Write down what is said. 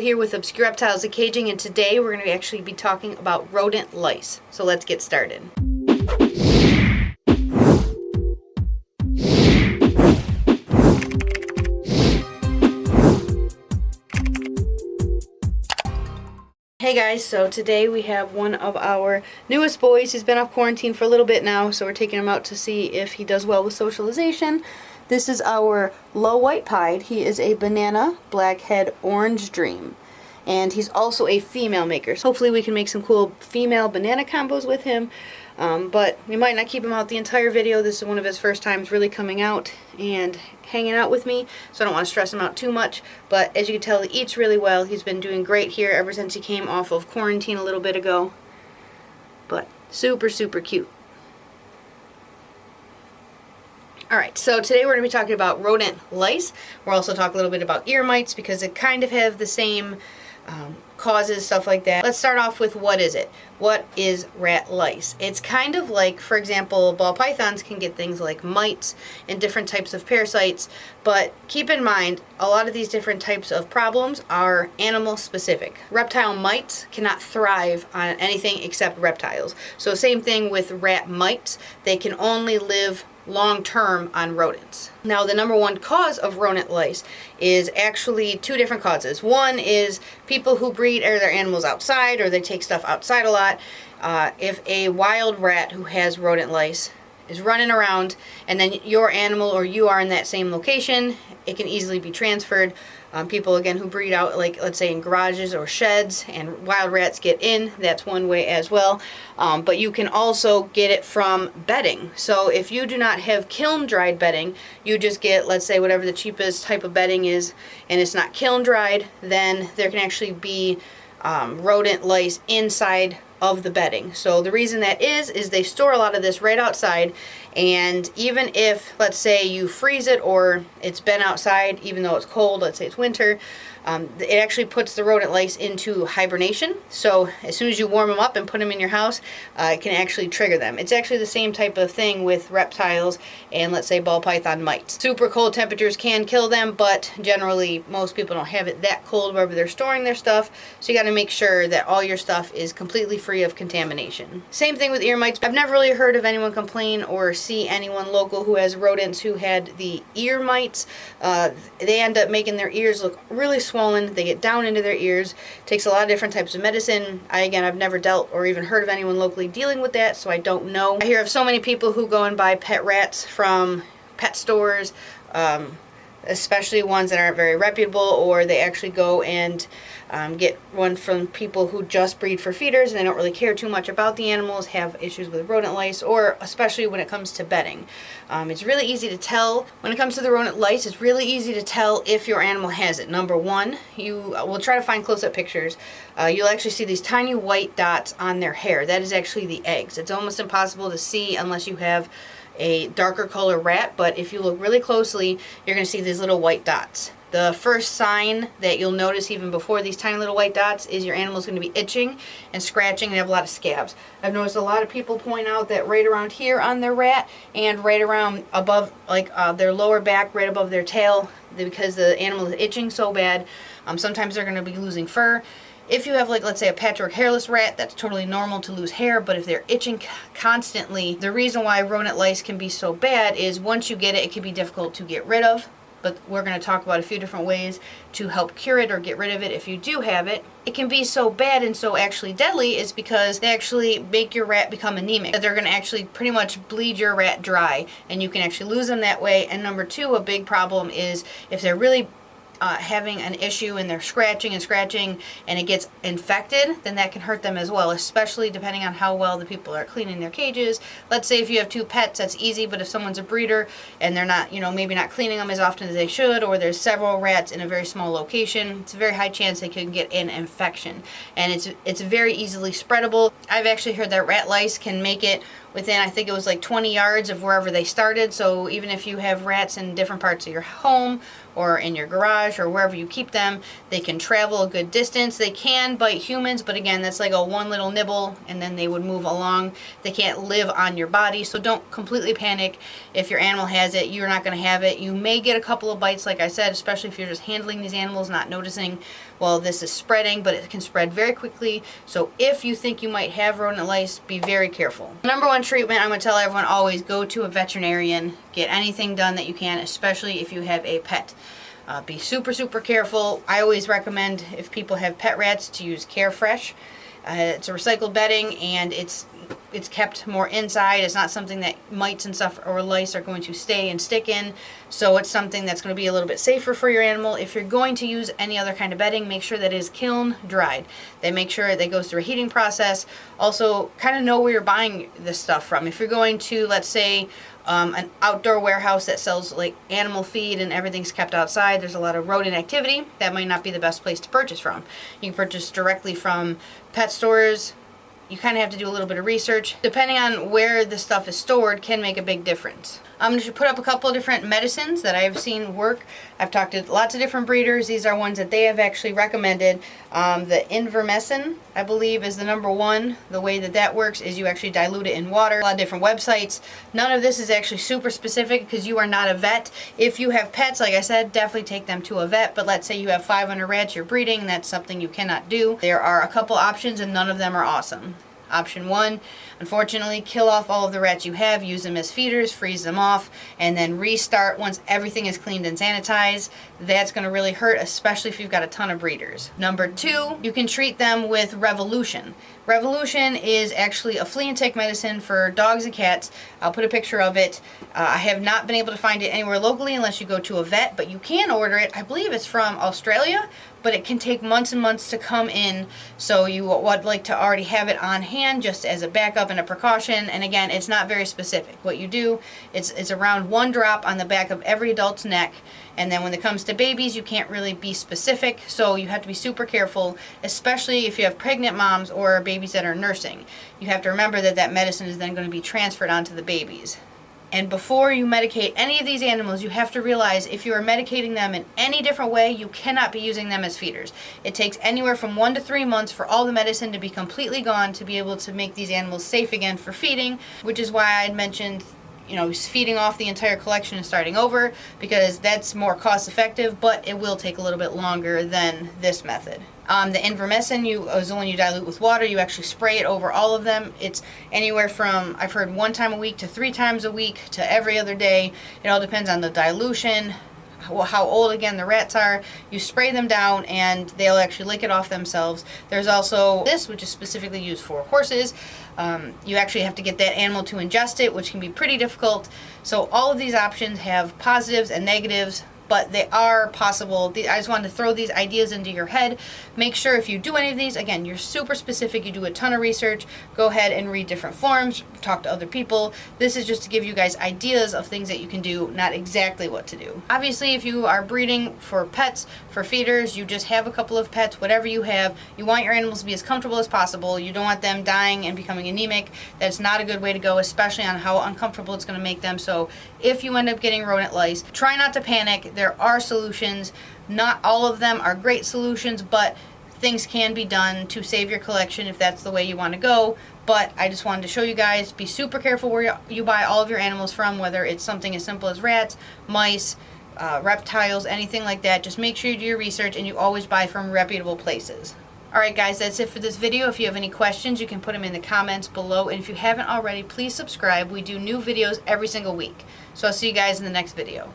Here with Obscure Reptiles and Caging, and today we're going to actually be talking about rodent lice. So let's get started. Hey guys, so today we have one of our newest boys. He's been off quarantine for a little bit now, so we're taking him out to see if he does well with socialization. This is our low white pied. He is a banana blackhead orange dream, and he's also a female maker. So hopefully we can make some cool female banana combos with him, but we might not keep him out the entire video. This is one of his first times really coming out and hanging out with me, so I don't want to stress him out too much. But as you can tell, he eats really well. He's been doing great here ever since he came off of quarantine a little bit ago, but super cute. Alright, so today we're going to be talking about rodent lice. We'll also talk a little bit about ear mites because they kind of have the same causes, stuff like that. Let's start off with what is it? What is rat lice? It's kind of like, for example, ball pythons can get things like mites and different types of parasites, but keep in mind a lot of these different types of problems are animal specific. Reptile mites cannot thrive on anything except reptiles. So same thing with rat mites. They can only live long term on rodents. Now, the number one cause of rodent lice is actually two different causes. One is people who breed their animals outside, or they take stuff outside a lot. If a wild rat who has rodent lice is running around and then your animal or you are in that same location, it can easily be transferred. People, again, who breed out, like, let's say in garages or sheds, and wild rats get in, that's one way as well. But you can also get it from bedding. So if you do not have kiln dried bedding, you just get, let's say, whatever the cheapest type of bedding is, and it's not kiln dried, then there can actually be rodent lice inside of the bedding. So the reason that is they store a lot of this right outside, and even if, let's say, you freeze it or it's been outside even though it's cold, let's say it's winter, it actually puts the rodent lice into hibernation. So as soon as you warm them up and put them in your house, it can actually trigger them. It's actually the same type of thing with reptiles and, let's say, ball python mites. Super cold temperatures can kill them, but generally most people don't have it that cold wherever they're storing their stuff, so you got to make sure that all your stuff is completely free of contamination. Same thing with ear mites. I've never really heard of anyone complain or see anyone local who has rodents who had the ear mites. They end up making their ears look really swollen. They get down into their ears. It takes a lot of different types of medicine. I've never dealt or even heard of anyone locally dealing with that, so I don't know. I hear of so many people who go and buy pet rats from pet stores, especially ones that aren't very reputable, or they actually go and get one from people who just breed for feeders and they don't really care too much about the animals, have issues with rodent lice, or especially when it comes to bedding. It's really easy to tell. When it comes to the rodent lice, it's really easy to tell if your animal has it. Number one, you will try to find close-up pictures. You'll actually see these tiny white dots on their hair. That is actually the eggs. It's almost impossible to see unless you have a darker color rat, but if you look really closely, you're going to see these little white dots. The first sign that you'll notice even before these tiny little white dots is your animal's going to be itching and scratching and have a lot of scabs. I've noticed a lot of people point out that right around here on their rat and right around above, like their lower back, right above their tail, because the animal is itching so bad, sometimes they're going to be losing fur. If you have, like, let's say a patchwork hairless rat, that's totally normal to lose hair, but if they're itching constantly, the reason why rodent lice can be so bad is once you get it, it can be difficult to get rid of. But we're going to talk about a few different ways to help cure it or get rid of it if you do have it. It can be so bad and so actually deadly is because they actually make your rat become anemic. They're going to actually pretty much bleed your rat dry, and you can actually lose them that way. And number two, a big problem is if they're really having an issue and they're scratching and it gets infected, then that can hurt them as well, especially depending on how well the people are cleaning their cages. Let's say if you have two pets, that's easy, but if someone's a breeder and they're not, maybe not cleaning them as often as they should, or there's several rats in a very small location, it's a very high chance they could get an infection, and it's very easily spreadable. I've actually heard that rat lice can make it within, I think it was like 20 yards of wherever they started. So even if you have rats in different parts of your home or in your garage or wherever you keep them, they can travel a good distance. They can bite humans, but again, that's like a one little nibble and then they would move along. They can't live on your body, so don't completely panic. If your animal has it, you're not going to have it. You may get a couple of bites, like I said, especially if you're just handling these animals, not noticing, well, this is spreading, but it can spread very quickly. So if you think you might have rodent lice, be very careful. Number one treatment, I'm going to tell everyone always go to a veterinarian. Get anything done that you can, especially if you have a pet. Be super, super careful. I always recommend, if people have pet rats, to use Carefresh. It's a recycled bedding, and it's kept more inside. It's not something that mites and stuff or lice are going to stay and stick in. So it's something that's going to be a little bit safer for your animal. If you're going to use any other kind of bedding, make sure that it is kiln dried. Then make sure that it goes through a heating process. Also, kind of know where you're buying this stuff from. If you're going to, let's say, an outdoor warehouse that sells like animal feed and everything's kept outside, there's a lot of rodent activity, that might not be the best place to purchase from. You can purchase directly from pet stores. You kind of have to do a little bit of research. Depending on where the stuff is stored can make a big difference. I'm going to put up a couple of different medicines that I've seen work. I've talked to lots of different breeders. These are ones that they have actually recommended. The Invermectin, I believe, is the number one. The way that that works is you actually dilute it in water. A lot of different websites. None of this is actually super specific because you are not a vet. If you have pets, like I said, definitely take them to a vet. But let's say you have 500 rats you're breeding, that's something you cannot do. There are a couple options and none of them are awesome. Option one, unfortunately, kill off all of the rats you have, use them as feeders, freeze them off, and then restart once everything is cleaned and sanitized. That's going to really hurt, especially if you've got a ton of breeders. Number two, you can treat them with Revolution. Revolution is actually a flea and tick medicine for dogs and cats. I'll put a picture of it. I have not been able to find it anywhere locally unless you go to a vet, but you can order it. I believe it's from Australia, but it can take months and months to come in, so you would like to already have it on hand just as a backup and a precaution. And again, it's not very specific. What you do, it's around 1 drop on the back of every adult's neck, and then when it comes to babies, you can't really be specific, so you have to be super careful, especially if you have pregnant moms or babies that are nursing. You have to remember that that medicine is then going to be transferred onto the babies. And before you medicate any of these animals, you have to realize if you are medicating them in any different way, you cannot be using them as feeders. It takes anywhere from 1 to 3 months for all the medicine to be completely gone to be able to make these animals safe again for feeding, which is why I had mentioned, you know, feeding off the entire collection and starting over, because that's more cost effective, but it will take a little bit longer than this method. The Invermectin is the one you dilute with water. You actually spray it over all of them. It's anywhere from, I've heard 1 time a week to 3 times a week to every other day. It all depends on the dilution, how old again the rats are. You spray them down and they'll actually lick it off themselves. There's also this, which is specifically used for horses. You actually have to get that animal to ingest it, which can be pretty difficult. So all of these options have positives and negatives, but they are possible. I just wanted to throw these ideas into your head. Make sure if you do any of these, again, you're super specific, you do a ton of research, go ahead and read different forums, talk to other people. This is just to give you guys ideas of things that you can do, not exactly what to do. Obviously, if you are breeding for pets, for feeders, you just have a couple of pets, whatever you have, you want your animals to be as comfortable as possible. You don't want them dying and becoming anemic. That's not a good way to go, especially on how uncomfortable it's gonna make them. So if you end up getting rodent lice, try not to panic. There are solutions. Not all of them are great solutions, but things can be done to save your collection if that's the way you want to go. But I just wanted to show you guys, be super careful where you buy all of your animals from, whether it's something as simple as rats, mice, reptiles, anything like that. Just make sure you do your research and you always buy from reputable places. Alright guys, that's it for this video. If you have any questions, you can put them in the comments below. And if you haven't already, please subscribe. We do new videos every single week. So I'll see you guys in the next video.